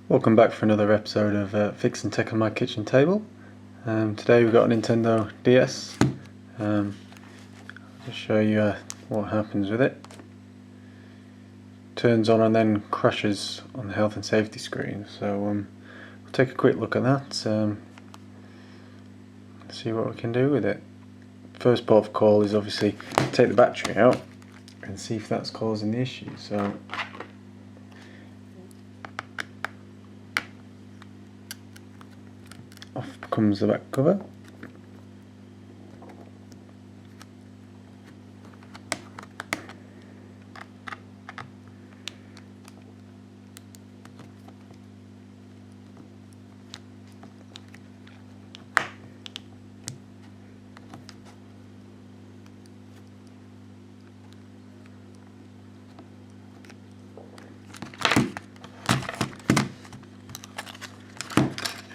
Welcome back for another episode of Fixing Tech on My Kitchen Table. Today we've got a Nintendo DS. I'll just show you what happens with it. Turns on and then crashes on the health and safety screen. So we'll take a quick look at that. See what we can do with it. First port of call is obviously take the battery out and see if that's causing the issue. So off comes the back cover.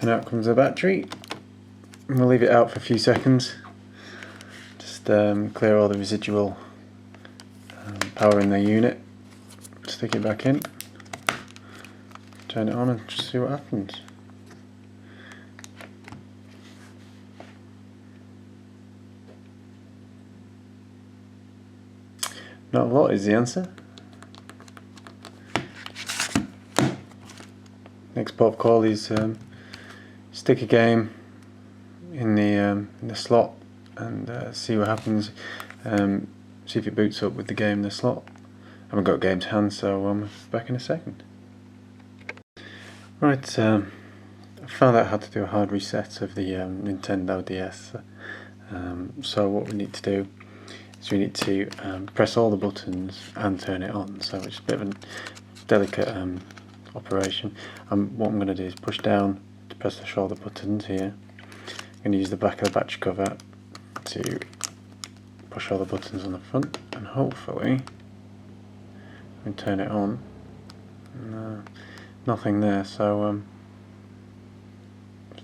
And out comes the battery. And we'll leave it out for a few seconds. Just clear all the residual power in the unit. Stick it back in. Turn it on and just see what happens. Not a lot is the answer. Next port of call is stick a game in the slot and see what happens. See if it boots up with the game in the slot. I haven't got a game to hand, so back in a second. Right, I found out how to do a hard reset of the Nintendo DS. So what we need to do is we need to press all the buttons and turn it on. So it's a bit of a delicate operation. What I'm going to do is push down to press the shoulder buttons here. I'm going to use the back of the battery cover to push all the buttons on the front, and hopefully we can turn it on. No, nothing there, so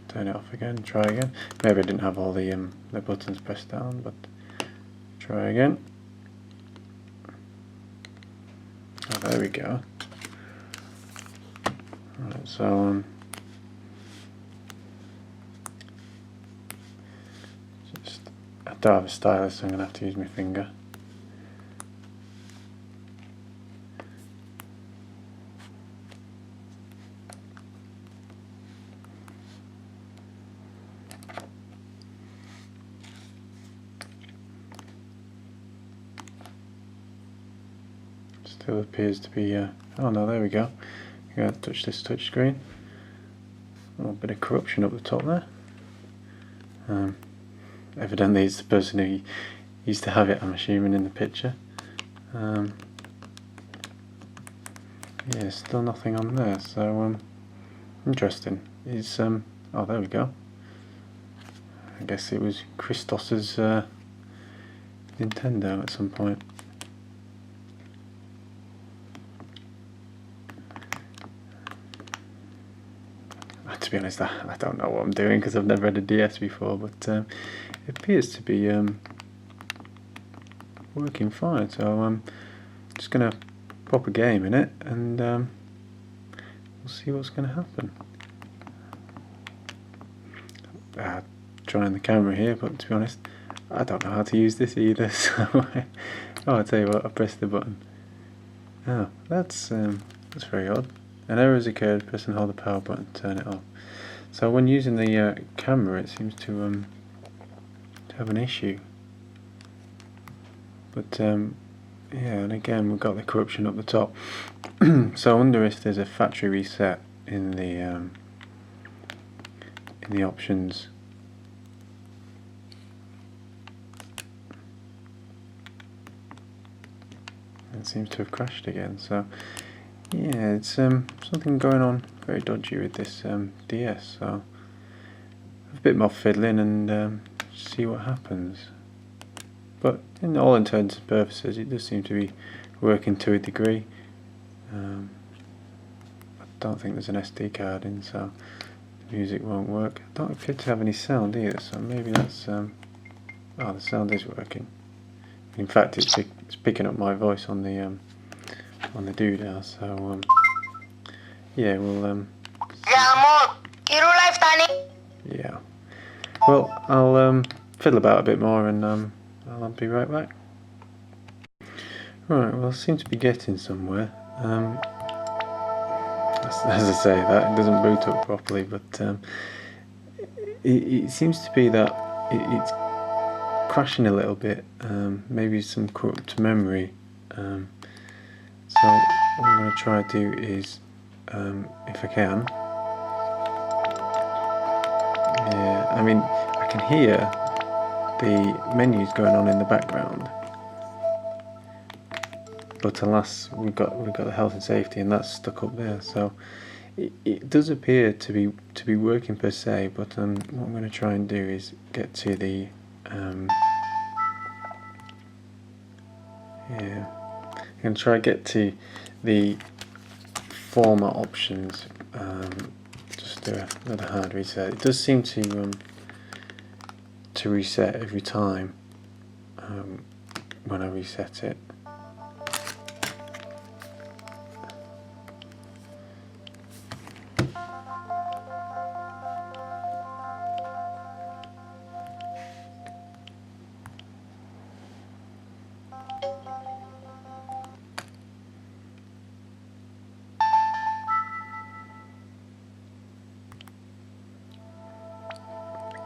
turn it off again, try again. Maybe I didn't have all the buttons pressed down, but try again. Oh, there we go. Right, so I don't have a stylus, so I'm going to have to use my finger. Still appears to be, oh no, there we go. I'm going to touch this touch screen. A little bit of corruption up the top there. Evidently it's the person who used to have it, I'm assuming, in the picture. Yeah, still nothing on there, so interesting. It's oh, there we go. I guess it was Christos's Nintendo at some point. To be honest, I don't know what I'm doing because I've never had a DS before, but it appears to be working fine. So I'm just going to pop a game in it and we'll see what's going to happen. Trying the camera here, but to be honest, I don't know how to use this either. So oh, I'll tell you what, I pressed the button. Oh, that's very odd. An error has occurred. Press and hold the power button to turn it off. So when using the camera, it seems to have an issue. But yeah, and again we've got the corruption up the top. So I wonder if there's a factory reset in the options. It seems to have crashed again. So yeah, it's something going on very dodgy with this DS, so a bit more fiddling and see what happens. But in all intents and purposes, it does seem to be working to a degree. I don't think there's an SD card in, so the music won't work. I don't appear to have any sound either, so maybe that's oh, the sound is working. In fact, it's picking up my voice on the doodah, so yeah, we'll Yeah. Well, I'll fiddle about a bit more and I'll be right back. Right, well, I seem to be getting somewhere. As I say, that it doesn't boot up properly, but it seems to be that it's crashing a little bit. Maybe some corrupt memory. So what I'm going to try to do is, if I can, yeah, I mean, I can hear the menus going on in the background, but alas, we've got the health and safety, and that's stuck up there. So it does appear to be working per se, but what I'm going to try and do is get to the yeah, I'm going to try and get to the format options. Just do another hard reset. It does seem to reset every time when I reset it.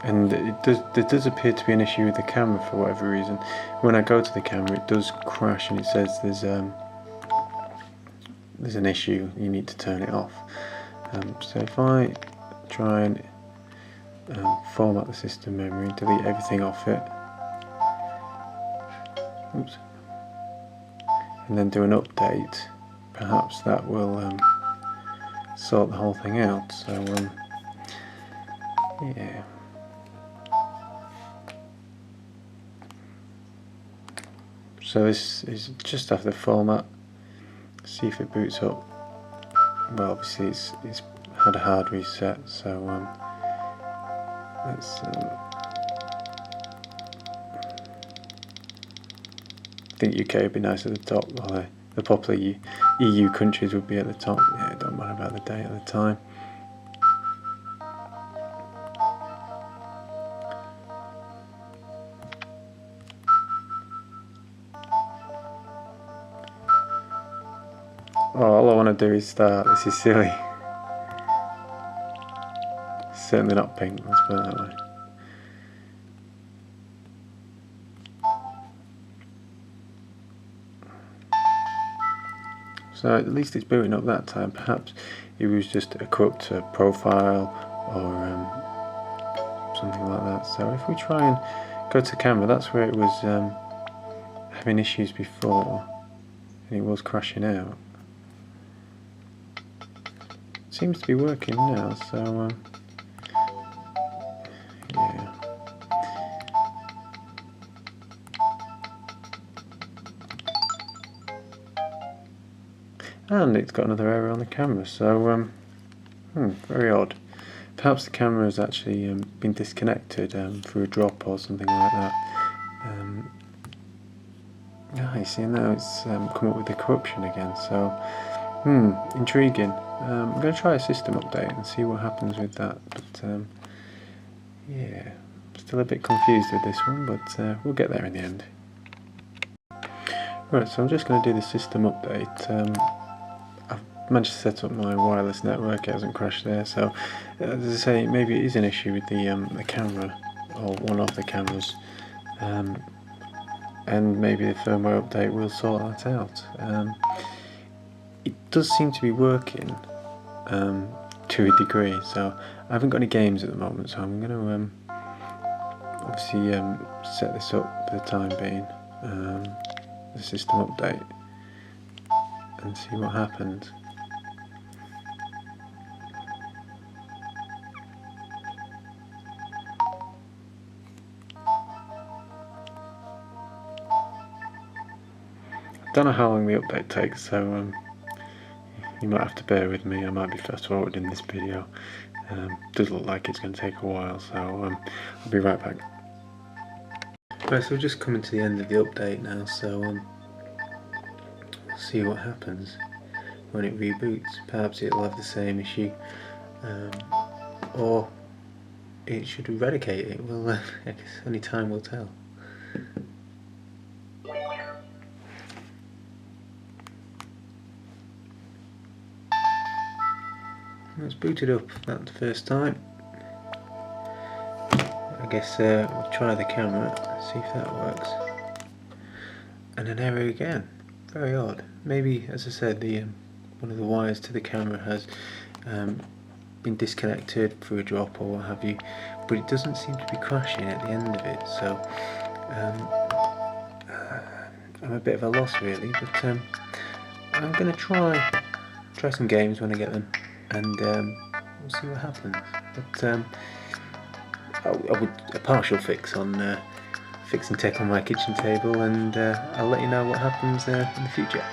And there does appear to be an issue with the camera for whatever reason. When I go to the camera, it does crash and it says there's an issue, you need to turn it off. So if I try and format the system memory, delete everything off it, oops, and then do an update, perhaps that will sort the whole thing out. So yeah. So this is just after the format. See if it boots up. Well, obviously it's had a hard reset, so let's. I think UK would be nice at the top, while the popular EU countries would be at the top. Yeah, it don't matter about the date at the time. Oh, all I want to do is start. This is silly. Certainly not pink, let's put it that way. So at least it's booting up that time. Perhaps it was just a corrupt profile or something like that. So if we try and go to camera, that's where it was having issues before, and it was crashing out. Seems to be working now, so yeah. And it's got another error on the camera, so very odd. Perhaps the camera has actually been disconnected through a drop or something like that. You see, now it's come up with the corruption again, so intriguing. I'm going to try a system update and see what happens with that, but yeah, still a bit confused with this one, but we'll get there in the end. Right, so I'm just going to do the system update. I've managed to set up my wireless network, it hasn't crashed there, so as I say, maybe it is an issue with the camera, or one of the cameras, and maybe the firmware update will sort that out. It does seem to be working to a degree, so I haven't got any games at the moment, so I'm going to obviously set this up for the time being, the system update, and see what happens. I don't know how long the update takes, so you might have to bear with me. I might be fast forward in this video. Does look like it's going to take a while, so I'll be right back. Right, so we're just coming to the end of the update now, so we'll see what happens when it reboots. Perhaps it'll have the same issue. or it should eradicate it. Well, I guess only time will tell. It's booted up that first time. I guess we'll try the camera, see if that works. And an error again. Very odd. Maybe, as I said, the one of the wires to the camera has been disconnected through a drop or what have you, but it doesn't seem to be crashing at the end of it. So I'm a bit of a loss really, but I'm going to try some games when I get them, and we'll see what happens. But I would a partial fix on fixing tech on my kitchen table, and I'll let you know what happens in the future.